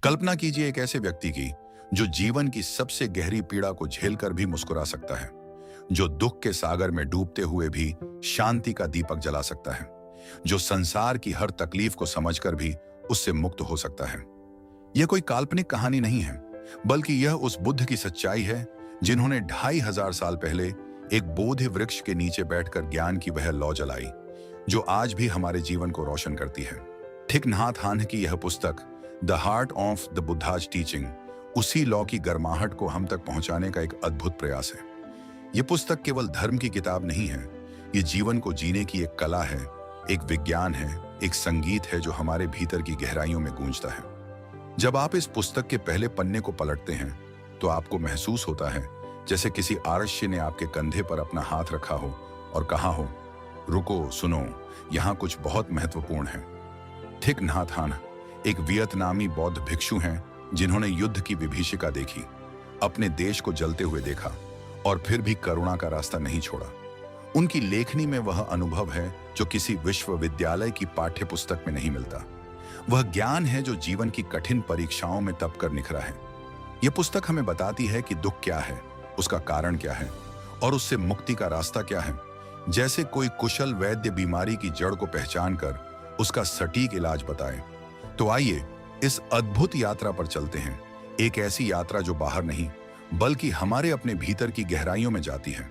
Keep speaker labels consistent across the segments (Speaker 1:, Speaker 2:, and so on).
Speaker 1: कल्पना कीजिए एक ऐसे व्यक्ति की जो जीवन की सबसे गहरी पीड़ा को झेलकर भी मुस्कुरा सकता है, जो दुख के सागर में डूबते हुए भी शांति का दीपक जला सकता है, जो संसार की हर तकलीफ को समझकर भी उससे मुक्त हो सकता है। यह कोई काल्पनिक कहानी नहीं है, बल्कि यह उस बुद्ध की सच्चाई है जिन्होंने 2500 साल पहले एक बोधि वृक्ष के नीचे बैठकर ज्ञान की वह लौ जलाई, जो आज भी हमारे जीवन को रोशन करती है। थिक नाथ हान की यह पुस्तक the heart of the Buddha's teaching उसी लौ की गर्माहट को हम तक पहुंचाने का एक अद्भुत प्रयास है। यह पुस्तक केवल धर्म की किताब नहीं है, ये जीवन को जीने की एक कला है, एक विज्ञान है, एक संगीत है जो हमारे भीतर की गहराइयों में गूंजता है। जब आप इस पुस्तक के पहले पन्ने को पलटते हैं तो आपको महसूस होता है जैसे किसी आरष्य ने आपके कंधे पर अपना हाथ रखा हो और कहा हो, रुको, सुनो, यहाँ कुछ बहुत महत्वपूर्ण है। थिक नाथ हान एक वियतनामी बौद्ध भिक्षु हैं जिन्होंने युद्ध की विभीषिका देखी, अपने देश को जलते हुए देखा और फिर भी करुणा का रास्ता नहीं छोड़ा। उनकी लेखनी में वह अनुभव है जो किसी विश्वविद्यालय की पाठ्य पुस्तक में नहीं मिलता। वह ज्ञान है जो जीवन की कठिन परीक्षाओं में तप कर निखरा है। यह पुस्तक हमें बताती है कि दुख क्या है, उसका कारण क्या है और उससे मुक्ति का रास्ता क्या है। जैसे कोई कुशल वैद्य बीमारी की जड़ को पहचान कर उसका सटीक इलाज बताए। तो आइए इस अद्भुत यात्रा पर चलते हैं, एक ऐसी यात्रा जो बाहर नहीं बल्कि हमारे अपने भीतर की गहराइयों में जाती है।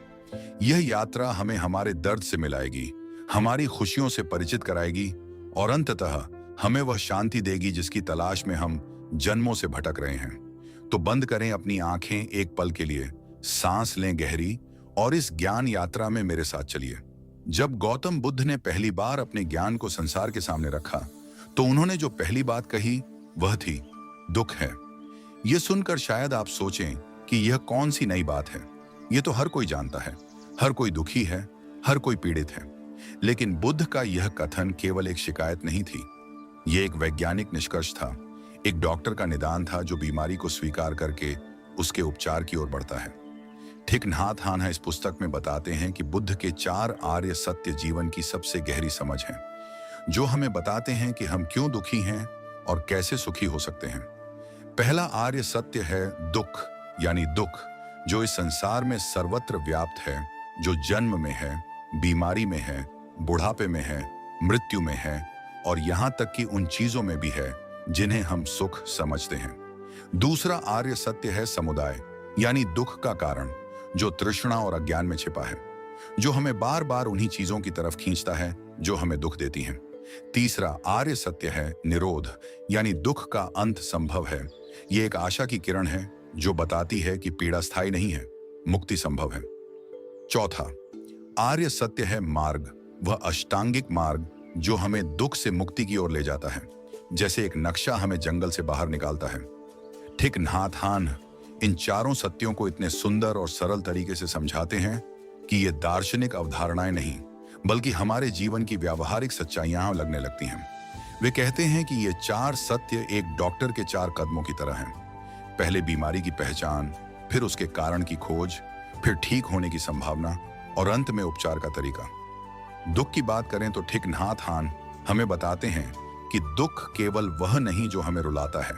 Speaker 1: यह यात्रा हमें हमारे दर्द से मिलाएगी, हमारी खुशियों से परिचित कराएगी और अंततः हमें वह शांति देगी जिसकी तलाश में हम जन्मों से भटक रहे हैं। तो बंद करें अपनी आंखें एक पल के लिए, सांस लें गहरी और इस ज्ञान यात्रा में मेरे साथ चलिए। जब गौतम बुद्ध ने पहली बार अपने ज्ञान को संसार के सामने रखा तो उन्होंने जो पहली बात कही वह थी, दुख है। यह सुनकर शायद आप सोचें कि यह कौन सी नई बात है, यह तो हर कोई जानता है, हर कोई दुखी है, हर कोई पीड़ित है। लेकिन बुद्ध का यह कथन केवल एक शिकायत नहीं थी, यह एक वैज्ञानिक निष्कर्ष था, एक डॉक्टर का निदान था जो बीमारी को स्वीकार करके उसके उपचार की ओर बढ़ता है। थिक नाथ हान इस पुस्तक में बताते हैं कि बुद्ध के 4 आर्य सत्य जीवन की सबसे गहरी समझ है, जो हमें बताते हैं कि हम क्यों दुखी हैं और कैसे सुखी हो सकते हैं। पहला आर्य सत्य है दुख, यानी दुख जो इस संसार में सर्वत्र व्याप्त है, जो जन्म में है, बीमारी में है, बुढ़ापे में है, मृत्यु में है और यहाँ तक कि उन चीजों में भी है जिन्हें हम सुख समझते हैं। दूसरा आर्य सत्य है समुदाय, यानी दुख का कारण जो तृष्णा और अज्ञान में छिपा है, जो हमें बार बार उन्हीं चीजों की तरफ खींचता है जो हमें दुख देती हैं। तीसरा आर्य सत्य है निरोध, यानी दुख का अंत संभव है। ये एक आशा की किरण है जो बताती है कि पीड़ा स्थायी नहीं है, मुक्ति संभव है। चौथा आर्य सत्य है मार्ग, वह अष्टांगिक मार्ग जो हमें दुख से मुक्ति की ओर ले जाता है, जैसे एक नक्शा हमें जंगल से बाहर निकालता है। थिक नाथ हान इन चारों सत्यों को इतने सुंदर और सरल तरीके से समझाते हैं कि ये दार्शनिक अवधारणाएं नहीं बल्कि हमारे जीवन की व्यावहारिक सच्चाइयां लगने लगती हैं। वे कहते हैं कि ये 4 सत्य एक डॉक्टर के 4 कदमों की तरह हैं। पहले बीमारी की पहचान, फिर उसके कारण की खोज, फिर ठीक होने की संभावना और अंत में उपचार का तरीका। दुख की बात करें तो थिक नाथ हान हमें बताते हैं कि दुख केवल वह नहीं जो हमें रुलाता है,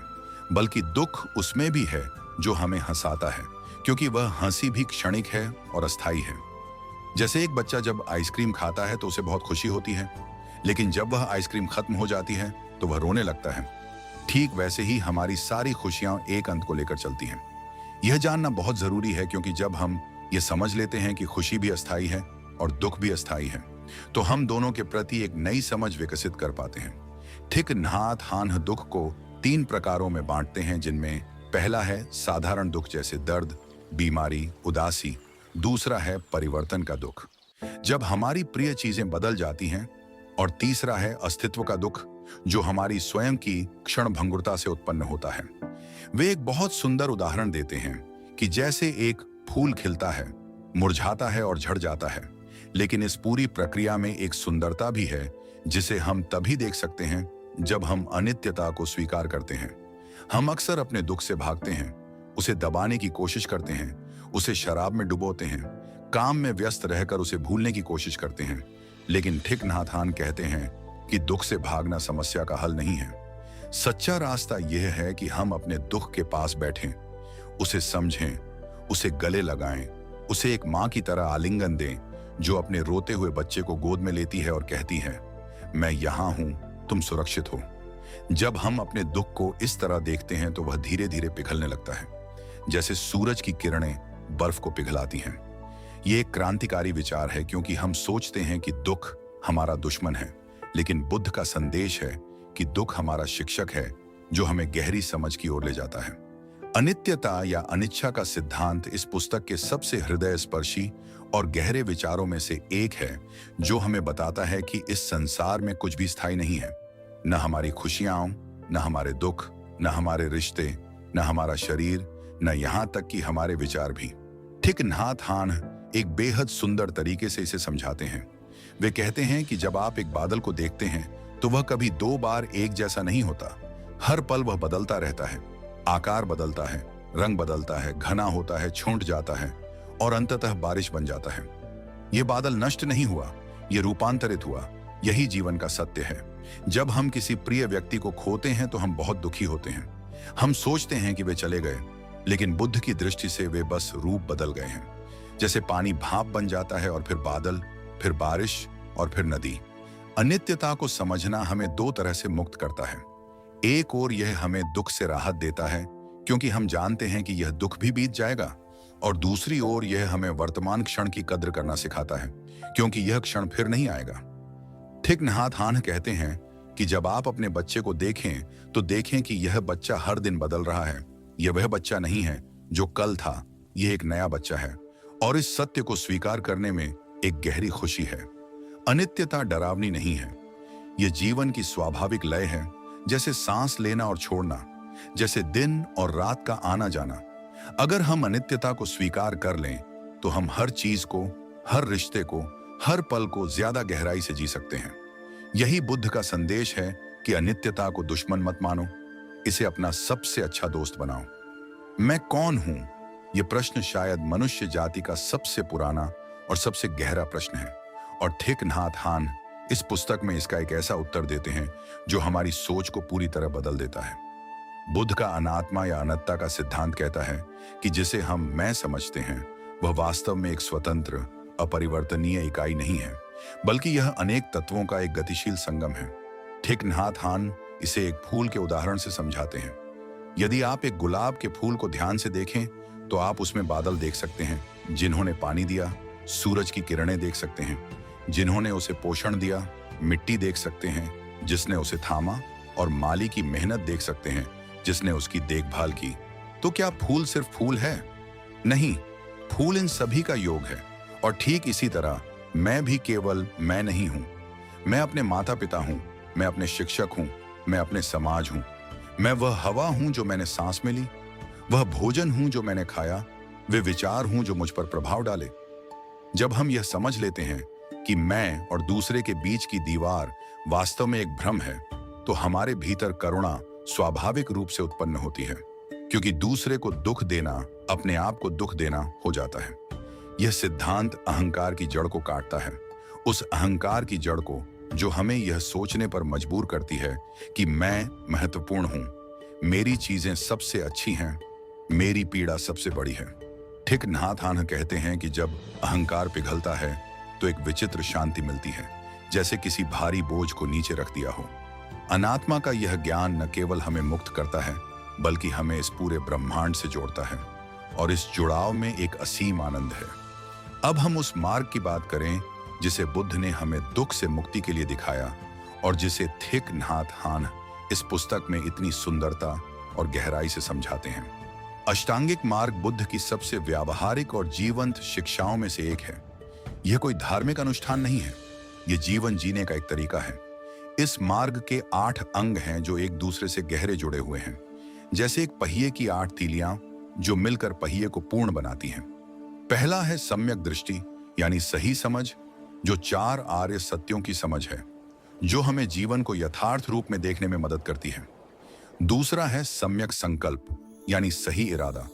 Speaker 1: बल्कि दुख उसमें भी है जो हमें हंसाता है, क्योंकि वह हंसी भी क्षणिक है और अस्थायी है। जैसे एक बच्चा जब आइसक्रीम खाता है तो उसे बहुत खुशी होती है, लेकिन जब वह आइसक्रीम खत्म हो जाती है तो वह रोने लगता है। ठीक वैसे ही हमारी सारी खुशियां एक अंत को लेकर चलती हैं। यह जानना बहुत जरूरी है, क्योंकि जब हम ये समझ लेते हैं कि खुशी भी अस्थायी है और दुख भी अस्थायी है, तो हम दोनों के प्रति एक नई समझ विकसित कर पाते हैं। थिक नाथ हान दुख को 3 प्रकारों में बांटते हैं, जिनमें पहला है साधारण दुख जैसे दर्द, बीमारी, उदासी। दूसरा है परिवर्तन का दुख, जब हमारी प्रिय चीजें बदल जाती हैं। और तीसरा है अस्तित्व का दुख, जो हमारी स्वयं की क्षण भंगुरता से उत्पन्न होता है। वे एक बहुत सुंदर उदाहरण देते हैं कि जैसे एक फूल खिलता है, मुरझाता है और झड़ जाता है, लेकिन इस पूरी प्रक्रिया में एक सुंदरता भी है जिसे हम तभी देख सकते हैं जब हम अनित्यता को स्वीकार करते हैं। हम अक्सर अपने दुख से भागते हैं, उसे दबाने की कोशिश करते हैं, उसे शराब में डुबोते हैं, काम में व्यस्त रहकर उसे भूलने की कोशिश करते हैं। लेकिन थिक नाथ हान कहते हैं कि दुख से भागना समस्या का हल नहीं है। सच्चा रास्ता यह है कि हम अपने दुख के पास बैठें, उसे समझें, उसे गले लगाएं, उसे एक माँ की तरह आलिंगन दें जो अपने रोते हुए बच्चे को गोद में लेती है और कहती है, मैं यहाँ हूं, तुम सुरक्षित हो। जब हम अपने दुख को इस तरह देखते हैं तो वह धीरे धीरे पिघलने लगता है, जैसे सूरज की किरणें बर्फ को पिघलाती हैं। ये एक क्रांतिकारी विचार है क्योंकि हम सोचते हैं कि दुख हमारा दुश्मन है, लेकिन बुद्ध का संदेश है कि दुख हमारा शिक्षक है जो हमें गहरी समझ की ओर ले जाता है। अनित्यता या अनिच्छा का सिद्धांत इस पुस्तक के सबसे हृदय स्पर्शी और गहरे विचारों में से एक है, जो हमें बताता है कि इस संसार में कुछ भी स्थायी नहीं है। न हमारी खुशियां, न हमारे दुख, न हमारे रिश्ते, न हमारा शरीर, न यहां तक कि हमारे विचार भी। ठिक नाथ हान एक बेहद सुंदर तरीके से इसे समझाते हैं। वे कहते हैं कि जब आप एक बादल को देखते हैं तो वह कभी दो बार एक जैसा नहीं होता। हर पल वह बदलता रहता है, आकार बदलता है, रंग बदलता है, घना होता है, छूट जाता है और अंततः बारिश बन जाता है। यह बादल नष्ट नहीं हुआ, यह रूपांतरित हुआ। यही जीवन का सत्य है। जब हम किसी प्रिय व्यक्ति को खोते हैं तो हम बहुत दुखी होते हैं। हम सोचते हैं कि वे चले गए, लेकिन बुद्ध की दृष्टि से वे बस रूप बदल गए हैं। जैसे पानी भाप बन जाता है और फिर बादल, फिर बारिश और फिर नदी। अनित्यता को समझना हमें दो तरह से मुक्त करता है। एक ओर यह हमें दुख से राहत देता है क्योंकि हम जानते हैं कि यह दुख भी बीत जाएगा, और दूसरी ओर यह हमें वर्तमान क्षण की कद्र करना सिखाता है क्योंकि यह क्षण फिर नहीं आएगा। ठिक नाथ हान कहते हैं कि जब आप अपने बच्चे को देखें तो देखें कि यह बच्चा हर दिन बदल रहा है। यह वह बच्चा नहीं है जो कल था, यह एक नया बच्चा है, और इस सत्य को स्वीकार करने में एक गहरी खुशी है। अनित्यता डरावनी नहीं है, यह जीवन की स्वाभाविक लय है, जैसे सांस लेना और छोड़ना, जैसे दिन और रात का आना जाना। अगर हम अनित्यता को स्वीकार कर लें तो हम हर चीज को, हर रिश्ते को, हर पल को ज्यादा गहराई से जी सकते हैं। यही बुद्ध का संदेश है कि अनित्यता को दुश्मन मत मानो, इसे अपना सबसे अच्छा दोस्त बनाओ। मैं कौन हूं? यह प्रश्न शायद मनुष्य जाति का सबसे पुराना और सबसे गहरा प्रश्न है, और ठिक नाथ हान इस पुस्तक में इसका एक ऐसा उत्तर देते हैं जो हमारी सोच को पूरी तरह बदल देता है। बुद्ध का अनात्मा या अनंतता का सिद्धांत कहता है कि जिसे हम मैं समझते हैं वह वास्तव में एक स्वतंत्र, अपरिवर्तनीय इकाई नहीं है, बल्कि यह अनेक तत्वों का एक गतिशील संगम है। ठिक नाथ हान इसे एक फूल के उदाहरण से समझाते हैं। यदि आप एक गुलाब के फूल को ध्यान से देखें तो आप उसमें बादल देख सकते हैं जिन्होंने पानी दिया, सूरज की किरणें देख सकते हैं जिन्होंने उसे पोषण दिया, मिट्टी देख सकते हैं जिसने उसे थामा, और माली की मेहनत देख सकते हैं जिसने उसकी देखभाल की। तो क्या फूल सिर्फ फूल है? नहीं, फूल इन सभी का योग है। और ठीक इसी तरह मैं भी केवल मैं नहीं हूं। मैं अपने माता पिता हूं, मैं अपने शिक्षक हूं, मैं अपने समाज हूं, मैं वह हवा हूं जो मैंने सांस में ली, वह भोजन हूं जो मैंने खाया, वे विचार हूं जो मुझ पर प्रभाव डाले। जब हम यह समझ लेते हैं कि मैं और दूसरे के बीच की दीवार वास्तव में एक भ्रम है, तो हमारे भीतर करुणा स्वाभाविक रूप से उत्पन्न होती है, क्योंकि दूसरे को दुख देना अपने आप को दुख देना हो जाता है। यह सिद्धांत अहंकार की जड़ को काटता है, उस अहंकार की जड़ को जो हमें यह सोचने पर मजबूर करती है कि मैं महत्वपूर्ण हूं, मेरी चीजें सबसे अच्छी हैं, मेरी पीड़ा सबसे बड़ी है। ठिक नाथ हान कहते हैं कि जब अहंकार पिघलता है तो एक विचित्र शांति मिलती है, जैसे किसी भारी बोझ को नीचे रख दिया हो। अनात्मा का यह ज्ञान न केवल हमें मुक्त करता है, बल्कि हमें इस पूरे ब्रह्मांड से जोड़ता है, और इस जुड़ाव में एक असीम आनंद है। अब हम उस मार्ग की बात करें जिसे बुद्ध ने हमें दुख से मुक्ति के लिए दिखाया, और जिसे ठिक नाथ हान इस पुस्तक में इतनी सुंदरता और गहराई से समझाते हैं। अष्टांगिक मार्ग बुद्ध की सबसे व्यावहारिक और जीवंत शिक्षाओं में से एक है। यह कोई धार्मिक अनुष्ठान नहीं है, यह जीवन जीने का एक तरीका है। इस मार्ग के 8 अंग हैं जो एक दूसरे से गहरे जुड़े हुए हैं, जैसे एक पहिए की 8 तीलियां जो मिलकर पहिए को पूर्ण बनाती हैं। पहला है सम्यक दृष्टि, यानी सही समझ, जो 4 आर्य सत्यों की समझ है, जो हमें जीवन को यथार्थ रूप में देखने में मदद करती है। दूसरा है सम्यक संकल्प, यानी सही इरादा,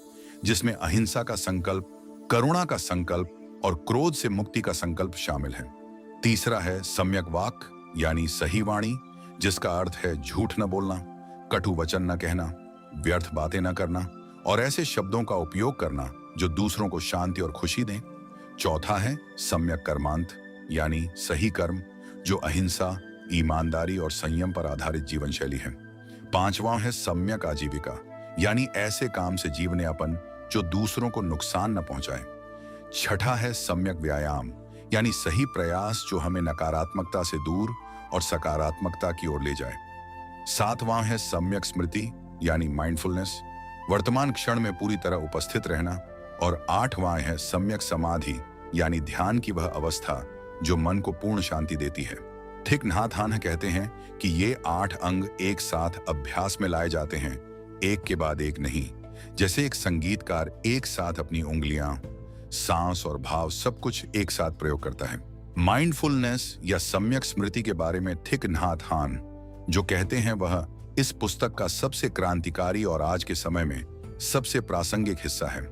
Speaker 1: जिसमें अहिंसा का संकल्प, करुणा का संकल्प और क्रोध से मुक्ति का संकल्प शामिल है। तीसरा है सम्यक वाक, यानी सही वाणी, जिसका अर्थ है झूठ न बोलना, कटु वचन न कहना, व्यर्थ बातें न करना और ऐसे शब्दों का उपयोग करना जो दूसरों को शांति और खुशी दें। चौथा है सम्यक कर्मांत, यानी सही कर्म, जो अहिंसा, ईमानदारी और संयम पर आधारित जीवन शैली है। पांचवां है सम्यक आजीविका, यानी ऐसे काम से जीवने अपन जो दूसरों को नुकसान न पहुंचाए। छठा है सम्यक व्यायाम, यानी सही प्रयास जो हमें नकारात्मकता से दूर और सकारात्मकता की ओर ले जाए। सातवां है सम्यक स्मृति, यानी माइंडफुलनेस, वर्तमान क्षण में पूरी तरह उपस्थित रहना। और आठवां है सम्यक समाधि, यानी ध्यान की वह अवस्था जो मन को पूर्ण शांति देती है। थिक नाथ हान कहते हैं कि ये 8 अंग एक साथ अभ्यास में लाए जाते हैं, एक के बाद एक नहीं। जैसे एक संगीतकार एक साथ अपनी उंगलियां, सांस और भाव सब कुछ एक साथ प्रयोग करता है। माइंडफुलनेस या सम्यक स्मृति के बारे में थिक नाथ हान जो कहते हैं वह इस पुस्तक का सबसे क्रांतिकारी और आज के समय में सबसे प्रासंगिक हिस्सा है,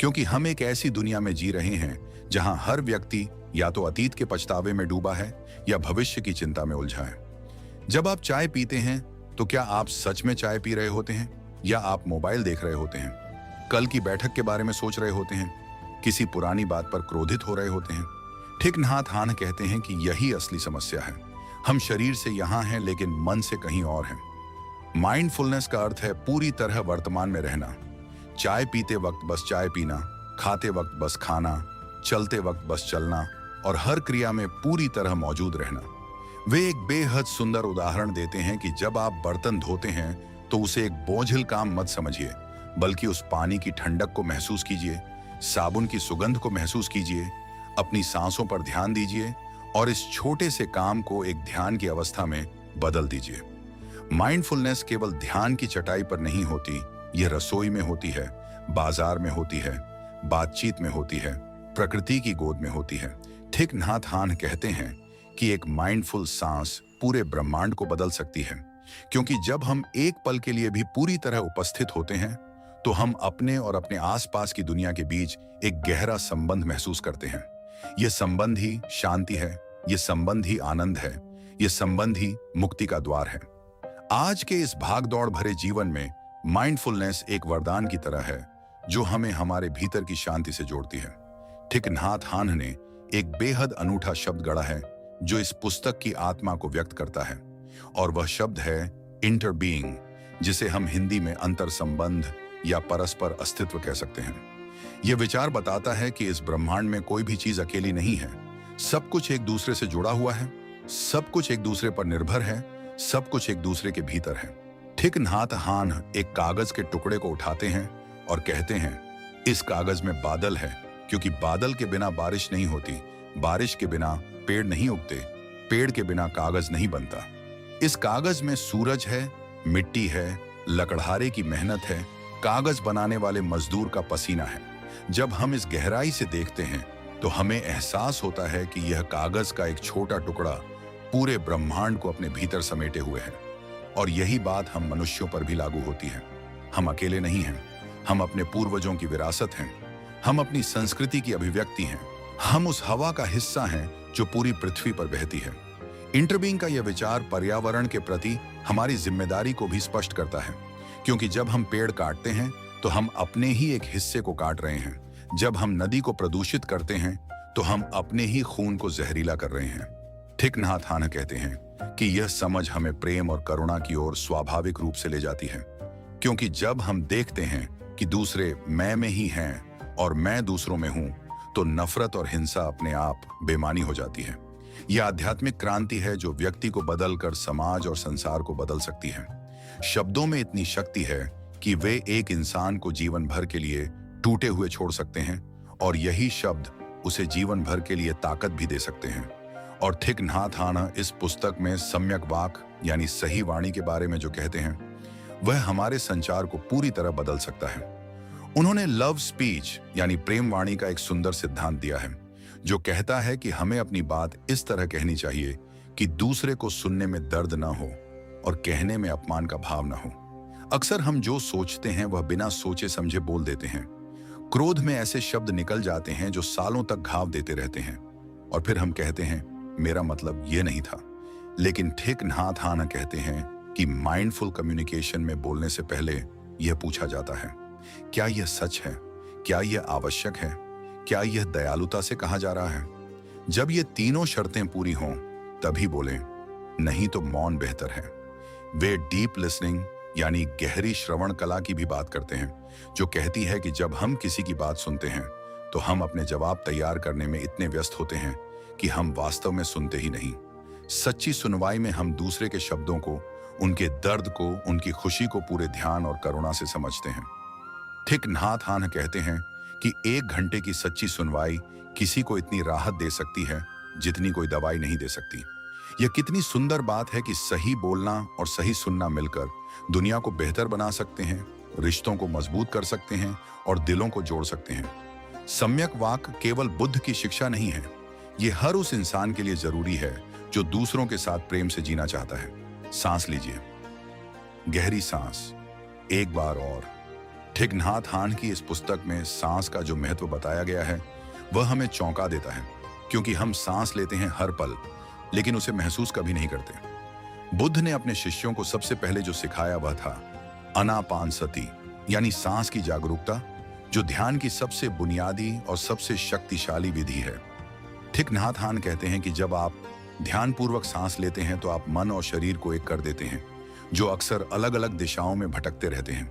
Speaker 1: क्योंकि हम एक ऐसी दुनिया में जी रहे हैं जहां हर व्यक्ति या तो अतीत के पछतावे में डूबा है या भविष्य की चिंता में उलझा है। जब आप चाय पीते हैं तो क्या आप सच में चाय पी रहे होते हैं या आप मोबाइल देख रहे होते हैं, कल की बैठक के बारे में सोच रहे होते हैं, किसी पुरानी बात पर क्रोधित हो रहे होते हैं? थिक नाथ हान कहते हैं कि यही असली समस्या है। हम शरीर से यहां हैं लेकिन मन से कहीं और हैं। माइंडफुलनेस का अर्थ है पूरी तरह वर्तमान में रहना। चाय पीते वक्त बस चाय पीना, खाते वक्त बस खाना, चलते वक्त बस चलना और हर क्रिया में पूरी तरह मौजूद रहना। वे एक बेहद सुंदर उदाहरण देते हैं कि जब आप बर्तन धोते हैं तो उसे एक बोझिल काम मत समझिए, बल्कि उस पानी की ठंडक को महसूस कीजिए, साबुन की सुगंध को महसूस कीजिए, अपनी सांसों पर ध्यान दीजिए और इस छोटे से काम को एक ध्यान की अवस्था में बदल दीजिए। माइंडफुलनेस केवल ध्यान की चटाई पर नहीं होती, यह रसोई में होती है, बाजार में होती है, बातचीत में होती है, प्रकृति की गोद में होती है। थिक नाथ हान कहते हैं कि एक माइंडफुल सांस पूरे ब्रह्मांड को बदल सकती है, क्योंकि जब हम एक पल के लिए भी पूरी तरह उपस्थित होते हैं तो हम अपने और अपने आसपास की दुनिया के बीच एक गहरा संबंध महसूस करते हैं। यह संबंध ही शांति है, यह संबंध ही आनंद है, यह संबंध ही मुक्ति का द्वार है। आज के इस भागदौड़ भरे जीवन में माइंडफुलनेस एक वरदान की तरह है जो हमें हमारे भीतर की शांति से जोड़ती है। थिक नाथ हान ने एक बेहद अनूठा शब्द गढ़ा है जो इस पुस्तक की आत्मा को व्यक्त करता है, और वह शब्द है इंटरबीइंग, जिसे हम हिंदी में अंतर संबंध या परस्पर अस्तित्व कह सकते हैं। यह विचार बताता है कि इस ब्रह्मांड में कोई भी चीज अकेली नहीं है, सब कुछ एक दूसरे से जुड़ा हुआ है, सब कुछ एक दूसरे पर निर्भर है, सब कुछ एक दूसरे के भीतर है। थिक नाथ हान एक कागज के टुकड़े को उठाते हैं और कहते हैं, इस कागज में बादल है, क्योंकि बादल के बिना बारिश नहीं होती, बारिश के बिना पेड़ नहीं उगते, पेड़ के बिना कागज नहीं बनता। इस कागज में सूरज है, मिट्टी है, लकड़हारे की मेहनत है, कागज बनाने वाले मजदूर का पसीना है। जब हम इस गहराई से देखते हैं तो हमें एहसास होता है कि यह कागज का एक छोटा टुकड़ा पूरे ब्रह्मांड को अपने भीतर समेटे हुए है। और यही बात हम मनुष्यों पर भी लागू होती है। हम अकेले नहीं हैं, हम अपने पूर्वजों की विरासत हैं, हम अपनी संस्कृति की अभिव्यक्ति हैं, हम उस हवा का हिस्सा हैं जो पूरी पृथ्वी पर बहती है। इंटरबीइंग का यह विचार पर्यावरण के प्रति हमारी जिम्मेदारी को भी स्पष्ट करता है, क्योंकि जब हम पेड़ काटते हैं तो हम अपने ही एक हिस्से को काट रहे हैं। जब हम नदी को प्रदूषित करते हैं तो हम अपने ही खून को जहरीला कर रहे हैं। थिक नाथ हान कहते हैं कि यह समझ हमें प्रेम और करुणा की ओर स्वाभाविक रूप से ले जाती है, क्योंकि जब हम देखते हैं कि दूसरे मैं में ही हैं और मैं दूसरों में हूं, तो नफरत और हिंसा अपने आप बेमानी हो जाती है। यह आध्यात्मिक क्रांति है जो व्यक्ति को बदलकर समाज और संसार को बदल सकती है। शब्दों में इतनी शक्ति है कि वे एक इंसान को जीवन भर के लिए टूटे हुए छोड़ सकते हैं, और यही शब्द उसे जीवन भर के लिए ताकत भी दे सकते हैं। और थिक नाथ हान इस पुस्तक में सम्यक वाक यानी सही वाणी के बारे में जो कहते हैं वह हमारे संचार को पूरी तरह बदल सकता है। उन्होंने लव स्पीच यानी प्रेम वाणी का एक सुंदर सिद्धांत दिया है जो कहता है कि हमें अपनी बात इस तरह कहनी चाहिए कि दूसरे को सुनने में दर्द ना हो और कहने में अपमान का भाव ना हो। अक्सर हम जो सोचते हैं वह बिना सोचे समझे बोल देते हैं। क्रोध में ऐसे शब्द निकल जाते हैं जो सालों तक घाव देते रहते हैं, और फिर हम कहते हैं मेरा मतलब ये नहीं था। लेकिन थिक नाथ हान कहते हैं कि माइंडफुल कम्युनिकेशन में बोलने से पहले यह पूछा जाता है, क्या यह सच है, क्या यह आवश्यक है, क्या यह दयालुता से कहा जा रहा है। जब ये तीनों शर्तें पूरी हों तभी बोलें, नहीं तो मौन बेहतर है। वे डीप लिसनिंग यानी गहरी श्रवण कला की भी बात करते हैं, जो कहती है कि जब हम किसी की बात सुनते हैं तो हम अपने जवाब तैयार करने में इतने व्यस्त होते हैं कि हम वास्तव में सुनते ही नहीं। सच्ची सुनवाई में हम दूसरे के शब्दों को, उनके दर्द को, उनकी खुशी को पूरे ध्यान और करुणा से समझते हैं। थिक नाथ हान कहते हैं कि 1 घंटे की सच्ची सुनवाई किसी को इतनी राहत दे सकती है जितनी कोई दवाई नहीं दे सकती। यह कितनी सुंदर बात है कि सही बोलना और सही सुनना मिलकर दुनिया को बेहतर बना सकते हैं, रिश्तों को मजबूत कर सकते हैं और दिलों को जोड़ सकते हैं। सम्यक वाक केवल बुद्ध की शिक्षा नहीं है, ये हर उस इंसान के लिए जरूरी है जो दूसरों के साथ प्रेम से जीना चाहता है। सांस लीजिए, गहरी सांस, एक बार और। थिक नाथ हान की इस पुस्तक में सांस का जो महत्व बताया गया है वह हमें चौंका देता है, क्योंकि हम सांस लेते हैं हर पल लेकिन उसे महसूस कभी नहीं करते। बुद्ध ने अपने शिष्यों को सबसे पहले जो सिखाया वह था अनापानसति यानी सांस की जागरूकता, जो ध्यान की सबसे बुनियादी और सबसे शक्तिशाली विधि है। थिक नाथ हान कहते हैं कि जब आप ध्यानपूर्वक सांस लेते हैं तो आप मन और शरीर को एक कर देते हैं, जो अक्सर अलग अलग दिशाओं में भटकते रहते हैं।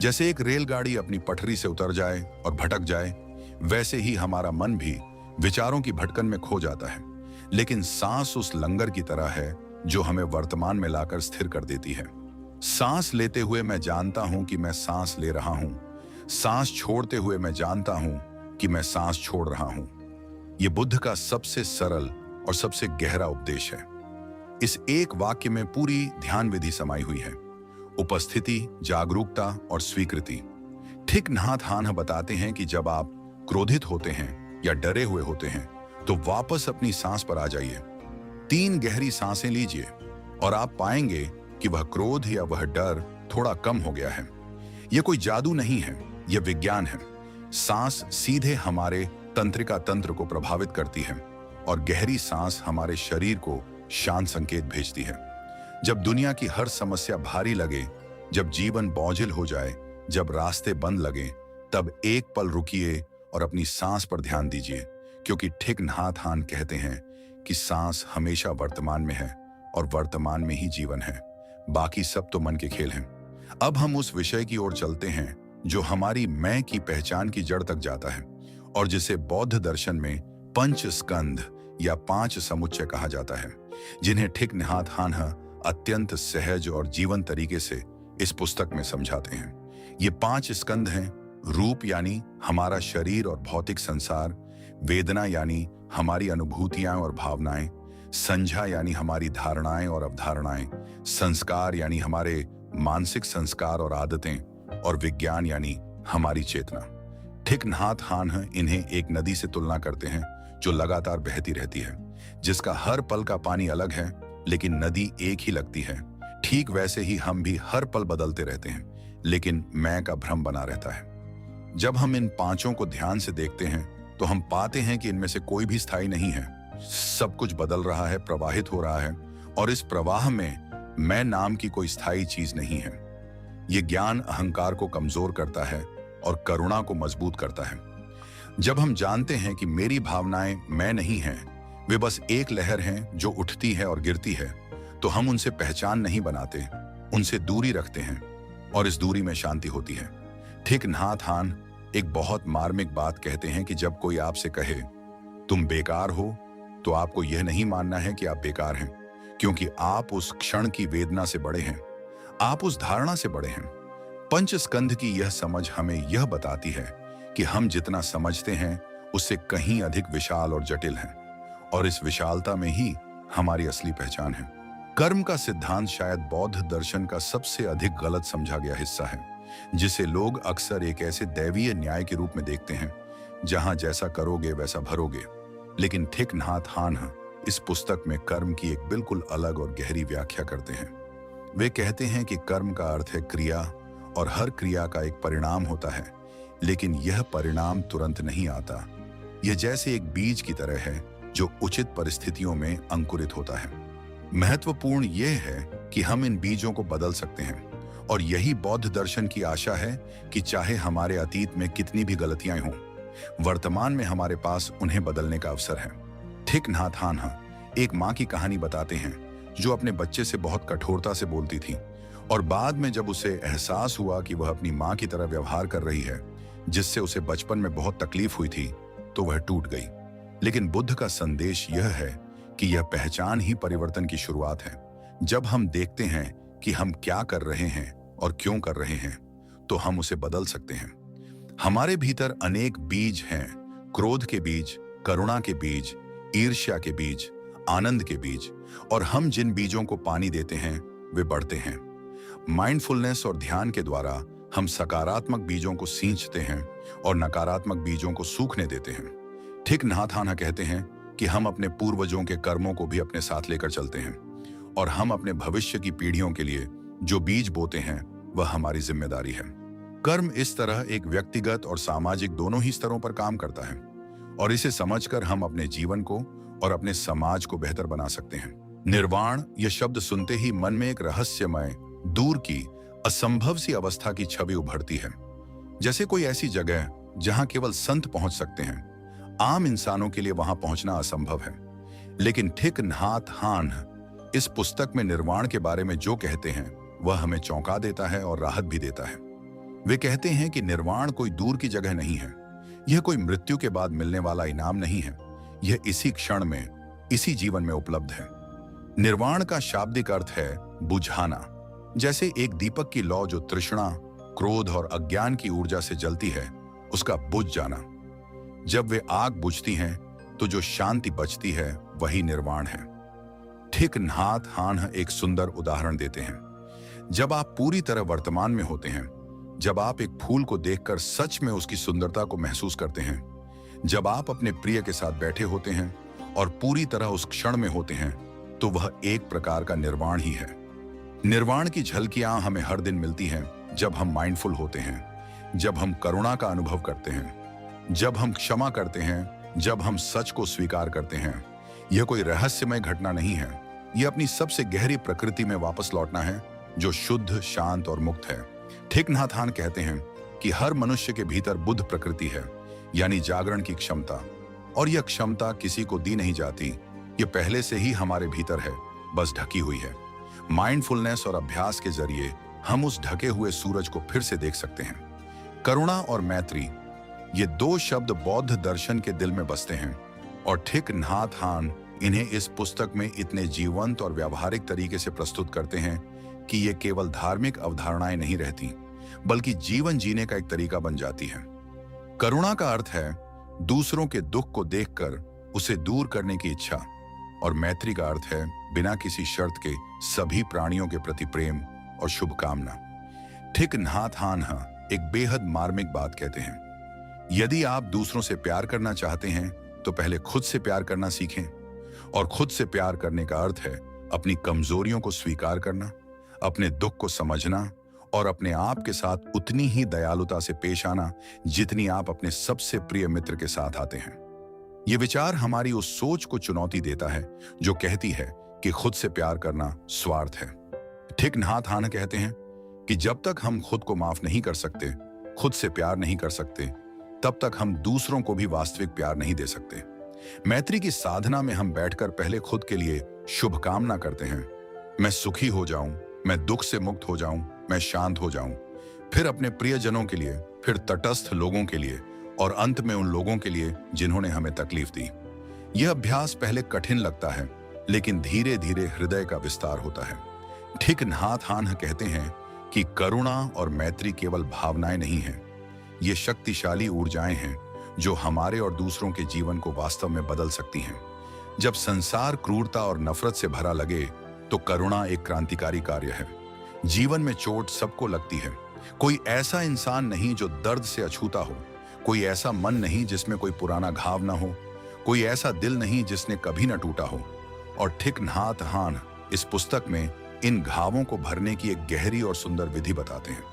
Speaker 1: जैसे एक रेलगाड़ी अपनी पटरी से उतर जाए और भटक जाए, वैसे ही हमारा मन भी विचारों की भटकन में खो जाता है। लेकिन सांस उस लंगर की तरह है जो हमें वर्तमान में लाकर स्थिर कर देती है। सांस लेते हुए मैं जानता हूं कि मैं सांस ले रहा हूं, सांस छोड़ते हुए मैं जानता हूं कि मैं सांस छोड़ रहा हूं। यह बुद्ध का सबसे सरल और सबसे गहरा उपदेश है। इस एक वाक्य में पूरी ध्यान विधि समाई हुई है, उपस्थिति, जागरूकता और स्वीकृति। थिक नाथ हान बताते हैं कि जब आप क्रोधित होते हैं या डरे हुए होते हैं तो वापस अपनी सांस पर आ जाइए। 3 गहरी सांसें लीजिए और आप पाएंगे कि वह क्रोध या वह डर थोड़ा कम हो गया है। यह कोई जादू नहीं है, यह विज्ञान है। सांस सीधे हमारे तंत्रिका तंत्र को प्रभावित करती है और गहरी सांस हमारे शरीर को शांत संकेत भेजती है। जब दुनिया की हर समस्या भारी लगे, जब जीवन बोझिल हो जाए, जब रास्ते बंद लगे, तब एक पल रुकिए और अपनी सांस पर ध्यान दीजिए, क्योंकि थिक नाथ हान कहते हैं कि सांस हमेशा वर्तमान में है और वर्तमान में ही जीवन है, बाकी सब तो मन के खेल हैं। अब हम उस विषय की ओर चलते हैं जो हमारी मैं की पहचान की जड़ तक जाता है और जिसे बौद्ध दर्शन में पंच स्कंध या 5 समुच्चय कहा जाता है, जिन्हें थिक नाथ हान अत्यंत सहज और जीवन तरीके से इस पुस्तक में समझाते हैं। ये 5 स्कंध हैं: रूप यानी हमारा शरीर और भौतिक संसार, वेदना यानी हमारी अनुभूतियां और भावनाएं, संज्ञा यानी हमारी धारणाएं और अवधारणाएं, संस्कार यानी हमारे मानसिक संस्कार और आदतें, और विज्ञान यानी हमारी चेतना। थिक नाथ हान इन्हें एक नदी से तुलना करते हैं जो लगातार बहती रहती है, जिसका हर पल का पानी अलग है लेकिन नदी एक ही लगती है। ठीक वैसे ही हम भी हर पल बदलते रहते हैं लेकिन मैं का भ्रम बना रहता है। जब हम इन 5 को ध्यान से देखते हैं तो हम पाते हैं कि इनमें से कोई भी स्थायी नहीं है। सब कुछ बदल रहा है, प्रवाहित हो रहा है, और इस प्रवाह में मैं नाम की कोई स्थायी चीज नहीं है। यह ज्ञान अहंकार को कमजोर करता है और करुणा को मजबूत करता है। जब हम जानते हैं कि मेरी भावनाएं मैं नहीं हैं, वे बस एक लहर हैं जो उठती है और गिरती है, तो हम उनसे पहचान नहीं बनाते, उनसे दूरी रखते हैं और इस दूरी में शांति होती है। थिक नाथ हान एक बहुत मार्मिक बात कहते हैं कि जब कोई आपसे कहे तुम बेकार हो, तो आपको यह नहीं मानना है कि आप बेकार हैं, क्योंकि आप उस क्षण की वेदना से बड़े हैं, आप उस धारणा से बड़े हैं। पंचस्कंध की यह समझ हमें यह बताती है कि हम जितना समझते हैं उससे कहीं अधिक विशाल और जटिल हैं, और इस विशालता में ही हमारी असली पहचान है। कर्म का सिद्धांत शायद बौद्ध दर्शन का सबसे अधिक गलत समझा गया हिस्सा है, जिसे लोग अक्सर एक ऐसे दैवीय न्याय के रूप में देखते हैं जहां जैसा करोगे वैसा भरोगे। लेकिन थिक नाथ हान इस पुस्तक में कर्म की एक बिल्कुल अलग और गहरी व्याख्या करते हैं। वे कहते हैं कि कर्म का अर्थ है क्रिया, और हर क्रिया का एक परिणाम होता है, लेकिन यह परिणाम तुरंत नहीं आता। यह जैसे एक बीज की तरह है जो उचित परिस्थितियों में अंकुरित होता है। महत्वपूर्ण यह है कि हम इन बीजों को बदल सकते हैं, और यही बौद्ध दर्शन की आशा है कि चाहे हमारे अतीत में कितनी भी गलतियां हों, वर्तमान में हमारे पास उन्हें बदलने का अवसर है। थिक नाथ हान एक माँ की कहानी बताते हैं जो अपने बच्चे से बहुत कठोरता से बोलती थी, और बाद में जब उसे एहसास हुआ कि वह अपनी माँ की तरह व्यवहार कर रही है, जिससे उसे बचपन में बहुत तकलीफ हुई थी, तो वह टूट गई। लेकिन बुद्ध का संदेश यह है कि यह पहचान ही परिवर्तन की शुरुआत है। जब हम देखते हैं कि हम क्या कर रहे हैं और क्यों कर रहे हैं, तो हम उसे बदल सकते हैं। हमारे भीतर अनेक बीज हैं, क्रोध के बीज, करुणा के बीज, ईर्ष्या के बीज, आनंद के बीज, और हम जिन बीजों को पानी देते हैं वे बढ़ते हैं। माइंडफुलनेस और ध्यान के द्वारा हम सकारात्मक बीजों को सींचते हैं और नकारात्मक बीजों को सूखने देते हैं। थिक नाथ हान कहते हैं कि हम अपने पूर्वजों के कर्मों को भी अपने साथ लेकर चलते हैं, और हम अपने भविष्य की पीढ़ियों के लिए जो बीज बोते हैं वह हमारी जिम्मेदारी है। कर्म इस तरह एक व्यक्तिगत और सामाजिक दोनों ही स्तरों पर काम करता है, और इसे समझकर हम अपने जीवन को और अपने समाज को बेहतर बना सकते हैं। निर्वाण यह शब्द सुनते ही मन में एक रहस्यमय, दूर की, असंभव सी अवस्था की छवि उभरती है, जैसे कोई ऐसी जगह जहां केवल संत पहुंच सकते हैं। आम इंसानों के लिए वहां पहुंचना असंभव है। लेकिन थिक नाथ हान इस पुस्तक में निर्वाण के बारे में जो कहते हैं वह हमें चौंका देता है और राहत भी देता है। वे कहते हैं कि निर्वाण कोई दूर की जगह नहीं है, यह कोई मृत्यु के बाद मिलने वाला इनाम नहीं है, यह इसी क्षण में, इसी जीवन में उपलब्ध है। निर्वाण का शाब्दिक अर्थ है बुझाना। जैसे एक दीपक की लौ जो तृष्णा, क्रोध और अज्ञान की ऊर्जा से जलती है, उसका बुझ जाना। जब वे आग बुझती हैं तो जो शांति बचती है वही निर्वाण है। थिक नाथ हान एक सुंदर उदाहरण देते हैं। जब आप पूरी तरह वर्तमान में होते हैं, जब आप एक फूल को देखकर सच में उसकी सुंदरता को महसूस करते हैं, जब आप अपने प्रिय के साथ बैठे होते हैं और पूरी तरह उस क्षण में होते हैं, तो वह एक प्रकार का निर्वाण ही है। निर्वाण की झलकियां हमें हर दिन मिलती हैं जब हम माइंडफुल होते हैं, जब हम करुणा का अनुभव करते हैं, जब हम क्षमा करते हैं, जब हम सच को स्वीकार करते हैं। यह कोई रहस्यमय घटना नहीं है, यह अपनी सबसे गहरी प्रकृति में वापस लौटना है जो शुद्ध, शांत और मुक्त है। थिक नाथ हान कहते हैं कि हर मनुष्य के भीतर बुद्ध प्रकृति है, यानी जागरण की क्षमता, और यह क्षमता किसी को दी नहीं जाती, यह पहले से ही हमारे भीतर है, बस ढकी हुई है। माइंडफुलनेस और अभ्यास के जरिए हम उस ढके हुए सूरज को फिर से देख सकते हैं। करुणा और मैत्री, ये दो शब्द बौद्ध दर्शन के दिल में बसते हैं, और थिक नाथ हान इन्हें इस पुस्तक में इतने जीवंत और व्यावहारिक तरीके से प्रस्तुत करते हैं कि ये केवल धार्मिक अवधारणाएं नहीं रहती, बल्कि जीवन जीने का एक तरीका बन जाती है। करुणा का अर्थ है दूसरों के दुख को देखकर उसे दूर करने की इच्छा, और मैत्री का अर्थ है बिना किसी शर्त के सभी प्राणियों के प्रति प्रेम और शुभकामना। थिक नाथ हान एक बेहद मार्मिक बात कहते हैं। यदि आप दूसरों से प्यार करना चाहते हैं तो पहले खुद से प्यार करना सीखें, और खुद से प्यार करने का अर्थ है अपनी कमजोरियों को स्वीकार करना, अपने दुख को समझना, और अपने आप के साथ उतनी ही दयालुता से पेश आना जितनी आप अपने सबसे प्रिय मित्र के साथ आते हैं। ये विचार हमारी उस सोच को चुनौती देता है जो कहती है कि खुद से प्यार करना स्वार्थ है। थिक नाथ हान कहते हैं कि जब तक हम खुद को माफ नहीं कर सकते, खुद से प्यार नहीं कर सकते, तब तक हम दूसरों को भी वास्तविक प्यार नहीं दे सकते। मैत्री की साधना में हम बैठकर पहले खुद के लिए शुभकामना करते हैं, मैं सुखी हो जाऊं, मैं दुख से मुक्त हो जाऊं, मैं शांत हो जाऊं, फिर अपने प्रियजनों के लिए, फिर तटस्थ लोगों के लिए, और अंत में उन लोगों के लिए जिन्होंने हमें तकलीफ दी। यह अभ्यास पहले कठिन लगता है, लेकिन धीरे धीरे हृदय का विस्तार होता है। थिक नाथ हान कहते हैं कि करुणा और मैत्री केवल भावनाएं नहीं हैं, ये शक्तिशाली ऊर्जाएं हैं जो हमारे और दूसरों के जीवन को वास्तव में बदल सकती हैं। जब संसार क्रूरता और नफरत से भरा लगे तो करुणा एक क्रांतिकारी कार्य है। जीवन में चोट सबको लगती है, कोई ऐसा इंसान नहीं जो दर्द से अछूता हो, कोई ऐसा मन नहीं जिसमें कोई पुराना घाव ना हो, कोई ऐसा दिल नहीं जिसने कभी न टूटा हो। और थिक नाथ हान इस पुस्तक में इन घावों को भरने की एक गहरी और सुंदर विधि बताते हैं।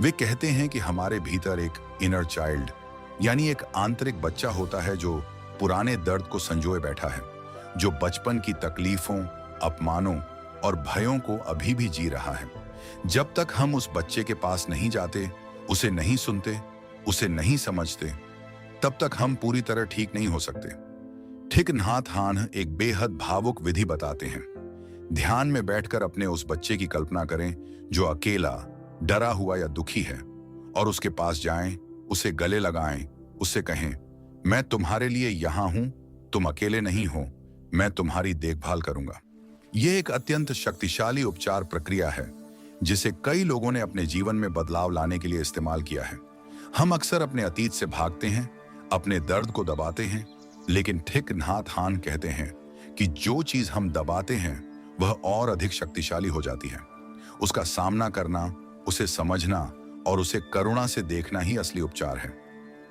Speaker 1: वे कहते हैं कि हमारे भीतर एक इनर चाइल्ड, यानी एक आंतरिक बच्चा होता है जो पुराने दर्द को संजोए बैठा है, जो बचपन की तकलीफों, अपमानों और भयों को अभी भी जी रहा है। जब तक हम उस बच्चे के पास नहीं जाते, उसे नहीं सुनते, उसे नहीं समझते, तब तक हम पूरी तरह ठीक नहीं हो सकते। थिक नाथ हान एक बेहद भावुक विधि बताते हैं। ध्यान में बैठकर अपने उस बच्चे की कल्पना करें जो अकेला, डरा हुआ या दुखी है, और उसके पास जाएं, उसे गले लगाएं, उससे कहें, मैं तुम्हारे लिए यहां हूं, तुम अकेले नहीं हो, मैं तुम्हारी देखभाल करूंगा। यह एक अत्यंत शक्तिशाली उपचार प्रक्रिया है जिसे कई लोगों ने अपने जीवन में बदलाव लाने के लिए इस्तेमाल किया है। हम अक्सर अपने अतीत से भागते हैं, अपने दर्द को दबाते हैं, लेकिन थिक नाथ हान कहते हैं कि जो चीज हम दबाते हैं वह और अधिक शक्तिशाली हो जाती है। उसका सामना करना, उसे समझना और उसे करुणा से देखना ही असली उपचार है।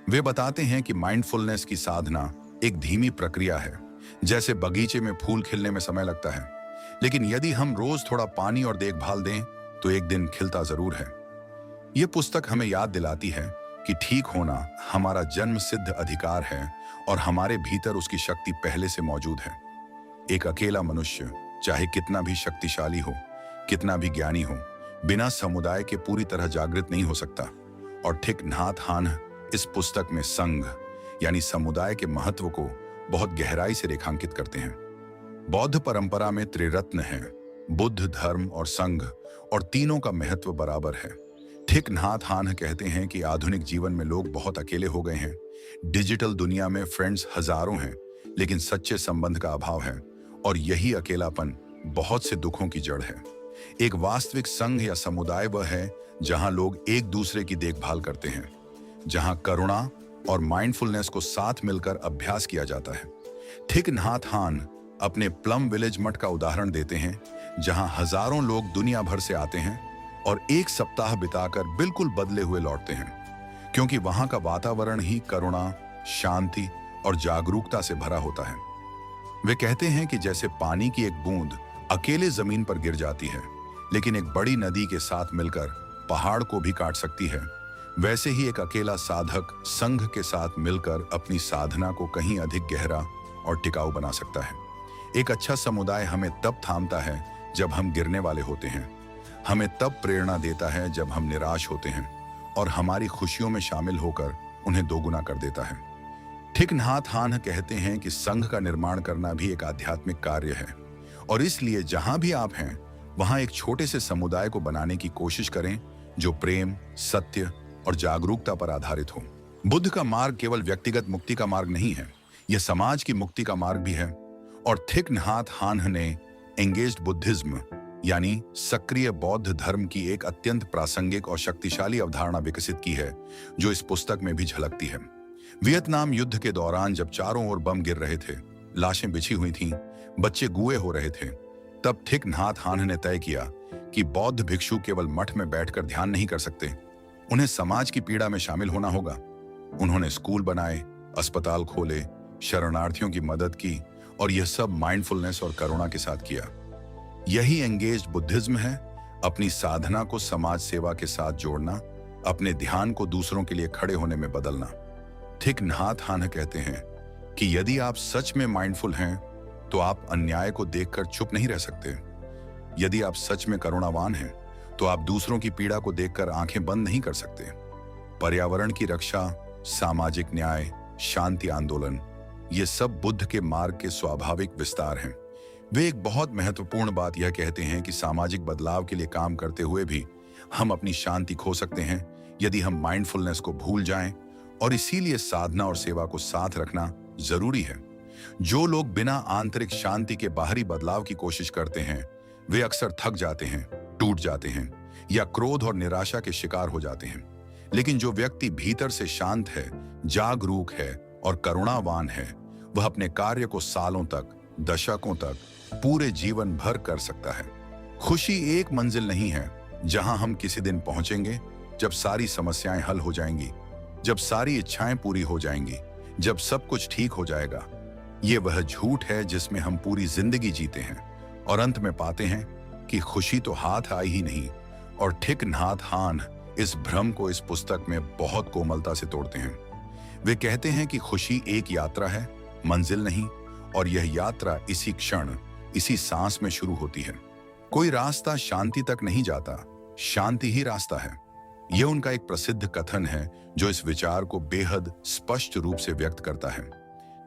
Speaker 1: वे बताते हैं कि माइंडफुलनेस की साधना एक धीमी प्रक्रिया है, जैसे बगीचे में फूल खिलने में समय लगता है, लेकिन यदि हम रोज थोड़ा पानी और देखभाल दें तो एक दिन खिलता जरूर है। यह पुस्तक हमें याद दिलाती है कि ठीक होना हमारा जन्म सिद्ध अधिकार है और हमारे भीतर उसकी शक्ति पहले से मौजूद है। एक अकेला मनुष्य चाहे कितना भी शक्तिशाली हो, कितना भी ज्ञानी हो, बिना समुदाय के पूरी तरह जागृत नहीं हो सकता। और थिक नाथ हान इस पुस्तक में संघ यानी समुदाय के महत्व को बहुत गहराई से रेखांकित करते हैं। बौद्ध परंपरा में त्रिरत्न है, बुद्ध, धर्म और संघ, और तीनों का महत्व बराबर है। थिक नाथ हान कहते हैं कि आधुनिक जीवन में लोग बहुत अकेले हो गए हैं। डिजिटल दुनिया में फ्रेंड्स हजारों हैं, लेकिन सच्चे संबंध का अभाव है, और यही अकेलापन बहुत से दुखों की जड़ है। एक वास्तविक संघ या समुदाय वह है जहां लोग एक दूसरे की देखभाल करते हैं, जहां करुणा और माइंडफुलनेस को साथ मिलकर अभ्यास किया जाता है। थिक नाथ हान अपने प्लम विलेज मठ का उदाहरण देते हैं, जहां हजारों लोग दुनिया भर से आते हैं और एक सप्ताह बिताकर बिल्कुल बदले हुए लौटते हैं, क्योंकि वहां का वातावरण ही करुणा, शांति और जागरूकता से भरा होता है। वे कहते हैं कि जैसे पानी की एक बूंद अकेले जमीन पर गिर जाती है, लेकिन एक बड़ी नदी के साथ मिलकर पहाड़ को भी काट सकती है, वैसे ही एक अकेला साधक संघ के साथ मिलकर अपनी साधना को कहीं अधिक गहरा और टिकाऊ बना सकता है। एक अच्छा समुदाय हमें तब थामता है जब हम गिरने वाले होते हैं, हमें तब प्रेरणा देता है जब हम निराश होते हैं, और हमारी खुशियों में शामिल होकर उन्हें दोगुना कर देता है। थिक नाथ हान कहते हैं कि संघ का निर्माण करना भी एक आध्यात्मिक कार्य है, और इसलिए जहां भी आप हैं वहां एक छोटे से समुदाय को बनाने की कोशिश करें जो प्रेम, सत्य और जागरूकता पर आधारित हो। बुद्ध का मार्ग केवल व्यक्तिगत मुक्ति का मार्ग नहीं है, यह समाज की मुक्ति का मार्ग भी है। और थिक नाथ हान ने एंगेज्ड बुद्धिज्म यानी सक्रिय बौद्ध धर्म की एक अत्यंत प्रासंगिक और शक्तिशाली अवधारणा विकसित की है, जो इस पुस्तक में भी झलकती है। वियतनाम युद्ध के दौरान जब चारों ओर बम गिर रहे थे, लाशें बिछी हुई थीं, बच्चे गुए हो रहे थे, तब थिक नाथ हान ने तय किया कि बौद्ध भिक्षु केवल मठ में बैठकर ध्यान नहीं कर सकते, उन्हें समाज की पीड़ा में शामिल होना होगा। उन्होंने स्कूल बनाए, अस्पताल खोले, शरणार्थियों की मदद की, और यह सब माइंडफुलनेस और करुणा के साथ किया। यही एंगेज्ड बुद्धिज्म है, अपनी साधना को समाज सेवा के साथ जोड़ना, अपने ध्यान को दूसरों के लिए खड़े होने में बदलना। थिक नाथ हान कहते हैं कि यदि आप सच में माइंडफुल हैं तो आप अन्याय को देखकर चुप नहीं रह सकते। यदि आप सच में करुणावान हैं तो आप दूसरों की पीड़ा को देखकर आंखें बंद नहीं कर सकते। पर्यावरण की रक्षा, सामाजिक न्याय, शांति आंदोलन, ये सब बुद्ध के मार्ग के स्वाभाविक विस्तार हैं। वे एक बहुत महत्वपूर्ण बात यह कहते हैं कि सामाजिक बदलाव के लिए काम करते हुए भी हम अपनी शांति खो सकते हैं यदि हम माइंडफुलनेस को भूल जाएं, और इसीलिए साधना और सेवा को साथ रखना जरूरी है। जो लोग बिना आंतरिक शांति के बाहरी बदलाव की कोशिश करते हैं वे अक्सर थक जाते हैं, टूट जाते हैं या क्रोध और निराशा के शिकार हो जाते हैं। लेकिन जो व्यक्ति भीतर से शांत है, जागरूक है और करुणावान है, वह अपने कार्य को सालों तक, दशकों तक, पूरे जीवन भर कर सकता है। खुशी एक मंजिल नहीं है जहां हम किसी दिन पहुंचेंगे जब सारी समस्याएं हल हो जाएंगी, जब सारी इच्छाएं पूरी हो जाएंगी, जब सब कुछ ठीक हो जाएगा। ये वह झूठ है जिसमें हम पूरी जिंदगी जीते हैं और अंत में पाते हैं कि खुशी तो हाथ आई ही नहीं। और थिक नाथ हान इस भ्रम को इस पुस्तक में बहुत कोमलता से तोड़ते हैं। वे कहते हैं कि खुशी एक यात्रा है, मंजिल नहीं, और यह यात्रा इसी क्षण इसी सांस में शुरू होती है। कोई रास्ता शांति तक नहीं जाता, शांति ही रास्ता है। यह उनका एक प्रसिद्ध कथन है जो इस विचार को बेहद स्पष्ट रूप से व्यक्त करता है।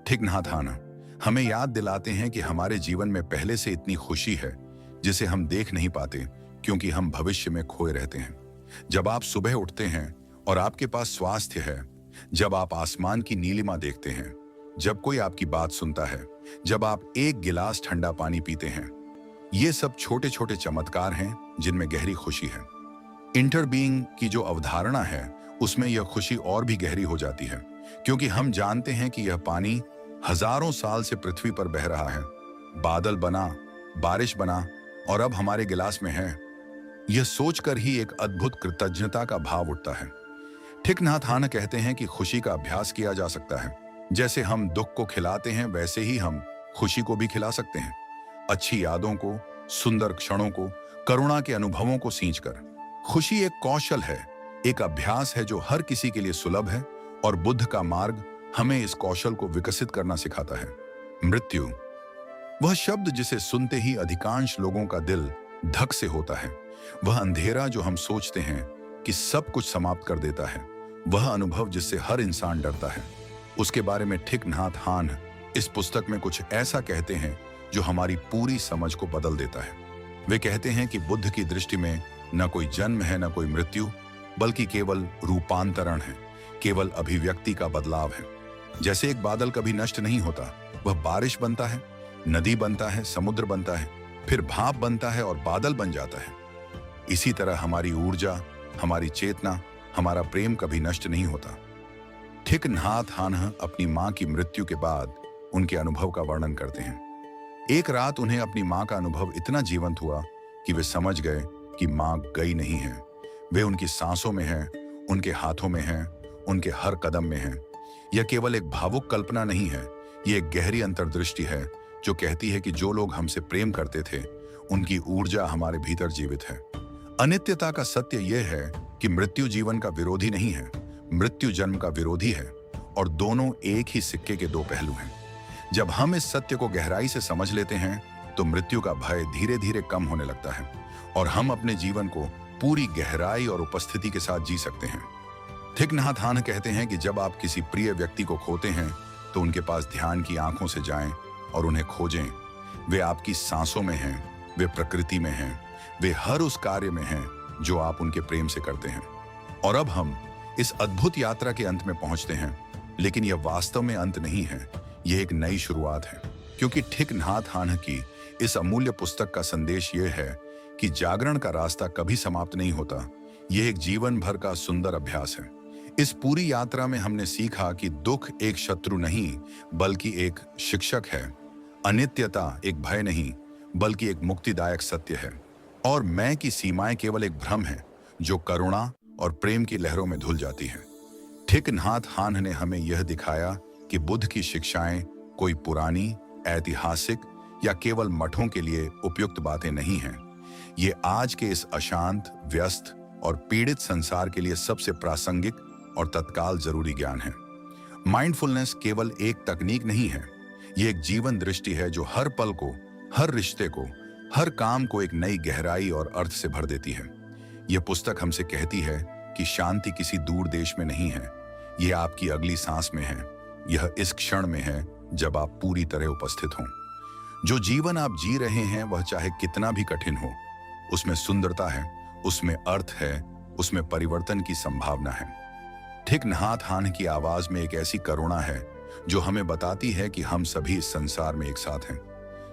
Speaker 1: ठीक नाथ हान हमें याद दिलाते हैं कि हमारे जीवन में पहले से इतनी खुशी है जिसे हम देख नहीं पाते, क्योंकि हम भविष्य में खोए रहते हैं। जब आप सुबह उठते हैं और आपके पास स्वास्थ्य है, जब आप आसमान की नीलिमा देखते हैं, जब कोई आपकी बात सुनता है, जब आप एक गिलास ठंडा पानी पीते हैं, ये सब छोटे छोटे चमत्कार हैं जिनमें गहरी खुशी है। इंटरबीइंग की जो अवधारणा है उसमें यह खुशी और भी गहरी हो जाती है, क्योंकि हम जानते हैं कि यह पानी हजारों साल से पृथ्वी पर बह रहा है, बादल बना, बारिश बना और अब हमारे गिलास में है। यह सोचकर ही एक अद्भुत कृतज्ञता का भाव उठता है। ठीक नाथ हान कहते हैं कि खुशी का अभ्यास किया जा सकता है। जैसे हम दुख को खिलाते हैं वैसे ही हम खुशी को भी खिला सकते हैं। अच्छी यादों को, सुंदर क्षणों को, करुणा के अनुभवों को सींचकर। खुशी एक कौशल है, एक अभ्यास है जो हर किसी के लिए सुलभ है, और बुद्ध का मार्ग हमें इस कौशल को विकसित करना सिखाता है। मृत्यु, वह शब्द जिसे सुनते ही अधिकांश लोगों का दिल धक से होता है। वह अंधेरा जो हम सोचते हैं कि सब कुछ समाप्त कर देता है, वह अनुभव जिससे हर इंसान डरता है। उसके बारे में ठीक नाथ हान इस पुस्तक में कुछ ऐसा कहते हैं जो हमारी पूरी समझ को बदल देता है। वे कहते हैं कि बुद्ध की दृष्टि में न कोई जन्म है, न कोई मृत्यु, बल्कि केवल रूपांतरण है, केवल अभिव्यक्ति का बदलाव है। जैसे एक बादल कभी नष्ट नहीं होता, वह बारिश बनता है, नदी बनता है, समुद्र बनता है, फिर भाप बनता है और बादल बन जाता है। इसी तरह हमारी ऊर्जा, हमारी चेतना, हमारा प्रेम कभी नष्ट नहीं होता। ठीक नाथ हान अपनी मां की मृत्यु के बाद उनके अनुभव का वर्णन करते हैं। एक रात उन्हें अपनी मां का अनुभव इतना जीवंत हुआ कि वे समझ गए कि मां गई नहीं है। वे उनकी सांसों में हैं, उनके हाथों में हैं, उनके हर कदम में हैं। यह केवल एक भावुक कल्पना नहीं है, यह एक गहरी अंतर्दृष्टि है जो कहती है कि जो लोग हमसे प्रेम करते थे, उनकी ऊर्जा हमारे भीतर जीवित है। अनित्यता का सत्य यह है कि मृत्यु जीवन का विरोधी नहीं है, मृत्यु जन्म का विरोधी है, और दोनों एक ही सिक्के के दो पहलू हैं। जब हम इस सत्य को गहराई से समझ लेते हैं तो मृत्यु का भय धीरे धीरे कम होने लगता है और हम अपने जीवन को पूरी गहराई और उपस्थिति के साथ जी सकते हैं। ठीक नाथ हान कहते हैं कि जब आप किसी प्रिय व्यक्ति को खोते हैं तो उनके पास ध्यान की आंखों से जाएं और उन्हें खोजें। वे आपकी सांसों में हैं, वे प्रकृति में हैं, वे हर उस कार्य में हैं जो आप उनके प्रेम से करते हैं। और अब हम इस अद्भुत यात्रा के अंत में पहुंचते हैं, लेकिन यह वास्तव में अंत नहीं है, यह एक नई शुरुआत है। क्योंकि ठीक नाथ हान की इस अमूल्य पुस्तक का संदेश यह है कि जागरण का रास्ता कभी समाप्त नहीं होता, यह एक जीवन भर का सुंदर अभ्यास है। इस पूरी यात्रा में हमने सीखा कि दुख एक शत्रु नहीं बल्कि एक शिक्षक है, अनित्यता एक भय नहीं बल्कि एक मुक्तिदायक सत्य है, और मैं की सीमाएं केवल एक भ्रम है जो करुणा और प्रेम की लहरों में धुल जाती है। ठीक नाथ हान ने हमें यह दिखाया कि बुद्ध की शिक्षाएं कोई पुरानी, ऐतिहासिक या केवल मठों के लिए उपयुक्त बातें नहीं हैं। ये आज के इस अशांत, व्यस्त और पीड़ित संसार के लिए सबसे प्रासंगिक और तत्काल जरूरी ज्ञान है। माइंडफुलनेस केवल एक तकनीक नहीं है, ये एक जीवन दृष्टि है जो हर पल को, हर रिश्ते को, हर काम को एक नई गहराई और अर्थ से भर देती है। यह पुस्तक हमसे कहती है कि शांति किसी दूर देश में नहीं है, यह आपकी अगली सांस में है, यह इस क्षण में है जब आप पूरी तरह उपस्थित हों। जो जीवन आप जी रहे हैं वह चाहे कितना भी कठिन हो, उसमें सुंदरता है, उसमें अर्थ है, उसमें परिवर्तन की संभावना है। ठीक नाथ हान की आवाज में एक ऐसी करुणा है जो हमें बताती है कि हम सभी इस संसार में एक साथ हैं,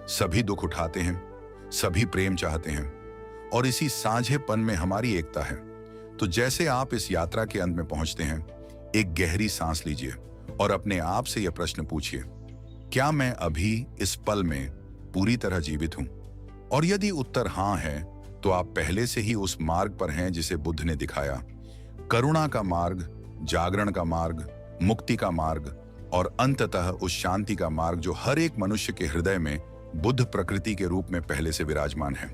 Speaker 1: सभी दुख उठाते हैं, सभी प्रेम चाहते हैं, और इसी साझेपन में हमारी एकता है। तो जैसे आप इस यात्रा के अंत में पहुंचते हैं, एक गहरी सांस लीजिए और अपने आप से यह प्रश्न पूछिए, क्या मैं अभी इस पल में पूरी तरह जीवित हूं? और यदि उत्तर हां है तो आप पहले से ही उस मार्ग पर हैं जिसे बुद्ध ने दिखाया, करुणा का मार्ग, जागरण का मार्ग, मुक्ति का मार्ग और अंततः उस शांति का मार्ग जो हर एक मनुष्य के हृदय में बुद्ध प्रकृति के रूप में पहले से विराजमान है।